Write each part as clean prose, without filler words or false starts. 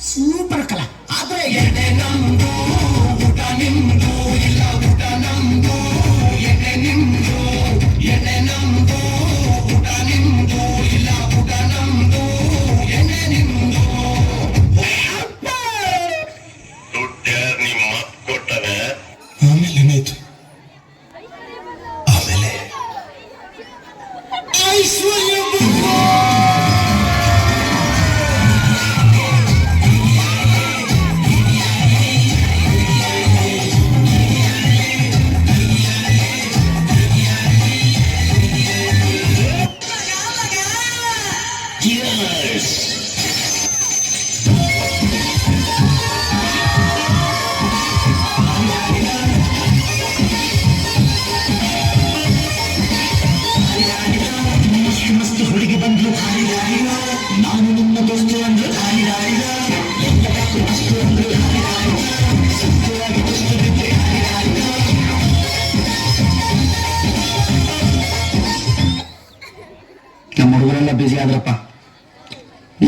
Super ಕಲ. ಆದ್ರೆ ಎಣ್ಣೆ ನಮ್ದು ಊಟ ನಿಮ್ದು, ಇಲ್ಲ ಊಟ ನಮ್ದು ಎಣ್ಣೆ ನಿಮ್ದು, ಎಣ್ಣೆ ನಮ್ದು ಊಟ ನಿಮ್ದು, ಇಲ್ಲ ಊಟ ನಮ್ದು ಎಣ್ಣೆ ನಿಮ್ದು. ದುಡ್ಡ್ಯಾರ್ ನಿಮ್ಮ ಕೊಟ್ಟನೆ. ಆಮೇಲೆ ಏನಾಯ್ತು? ಆಮೇಲೆ ಐಶ್ವರ್ಯ ಮಸ್ತು ಹುಡುಗಿ ಬಂದ್ಲು, ನಾನು ನಿನ್ನ ದೋಸ್ತು ಅಂದ್ರು, ಮಸ್ತು ಅಂದ್ರು, ನಮ್ಮ ಹುಡುಗರೆಲ್ಲ ಬಿಸಿ ಆದ್ರಪ್ಪ.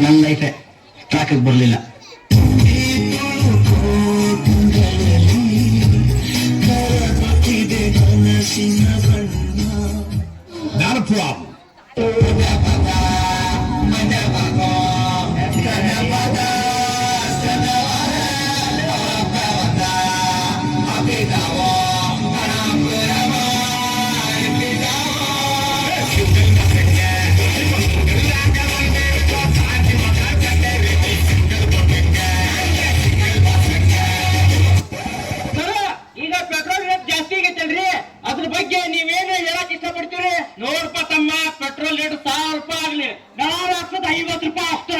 ನನ್ನ ಲೈಫೆ ಟ್ರಾಕಿಗೆ ಬರಲಿಲ್ಲ. Not a problem. ಈಗ ಪೆಟ್ರೋಲ್ ರೇಟ್ ಜಾಸ್ತಿ ಆಗೈತಲ್ರಿ, ಅದ್ರ ಬಗ್ಗೆ ನೀವೇನು ಹೇಳಕ್ ಇಷ್ಟಪಡ್ತೀರಿ? ನೋಡ್ಪ ತಮ್ಮ, ಪೆಟ್ರೋಲ್ ರೇಟ್ 1000 ರೂಪಾಯಿ ಆಗ್ಲಿ, ನಾಳೆ ಆಗ್ತದ 50 ರೂಪಾಯಿ ಅಷ್ಟ.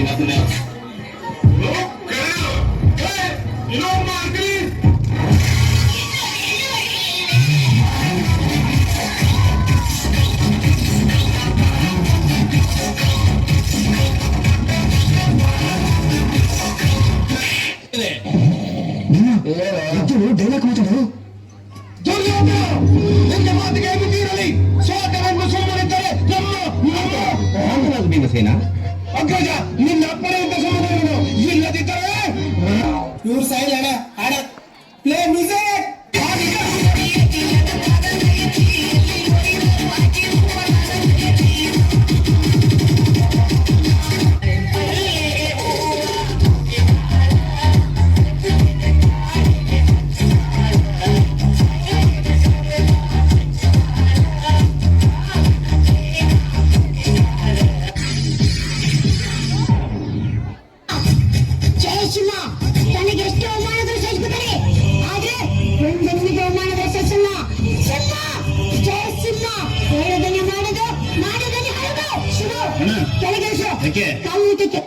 Nothing else. You know what I mean? Dialogue ಮಾತಾಡು. ನಿನ್ನ ಮಾತಿಗೆ ಬುದ್ಧಿರಲಿ. ಸೋತವನ್ನು ಸುಮ್ಮನಿದ್ದರೆ ಭೀಮಸೇನ, ಅಗ್ರಜ ನಿನ್ನ ಅಪ್ಪಣೆಯಿಂದ ಸುಮ್ಮನೆ ಇಲ್ಲದಿದ್ದರೆ ಇವ್ರು ಸಾಯಿಲ್ ಅಣ್ಣ. ಹಾಡ ಪ್ಲೇ ಮ್ಯೂಸಿಕ್. ತನಗೆಷ್ಟು ಅವಮಾನಗಳು ಸಹಿಸುತ್ತಾರೆ, ಆದ್ರೆ ಒಂದೊಂದಿಗೆ ಅವಮಾನಗಳು ಸಹಿಸಲ್ಲ. ಸಿಂಹ, ಜಯ ಸಿಂಹ, ಹೇಳೋದನ್ನೇ ಮಾಡೋದು, ಮಾಡೋದನ್ನೇ ಹೇಳೋದು. ಶುರು ಕೆಳಗಿಳಿಸು, ಕಾಲು ಊಟಕ್ಕೆ.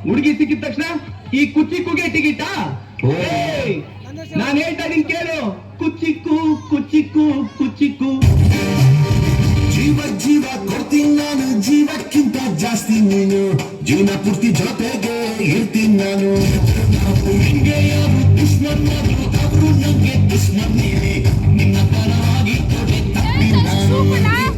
ಹುಡುಗಿ ಸಿಕ್ಕಿದ ತಕ್ಷಣ ಈ ಕುಚ್ಚಿಕ್ಕುಗೆ ಟಿಕಿಟ? ನಾನ್ ಹೇಳ್ತಾ ಇದೀನಿ ಕೇಳು, ಕುಚ್ಚಿಕ್ಕು ಕುಚ್ಚಿಕ್ಕು ಕುಚ್ಚಿಕ್ಕು. ಜೀವ ಕೊಡ್ತೀನಿ ನಾನು, ಜೀವಕ್ಕಿಂತ ಜಾಸ್ತಿ ನೀನು, ಜೀವನ ಪೂರ್ತಿ ಜೊತೆಗೆ ಇರ್ತೀನಿ ನಾನು. ಹಿಂಗೆ ಯಾರು ದುಶ್ಮನ್ ಅವರು ನಂಗೆ ದುಶ್ಮನ್ ನೀನೆ, ನಿನ್ನ ಪರವಾಗಿ ಕೊಡೆ ತಪ್ಪಿ ನಾನು.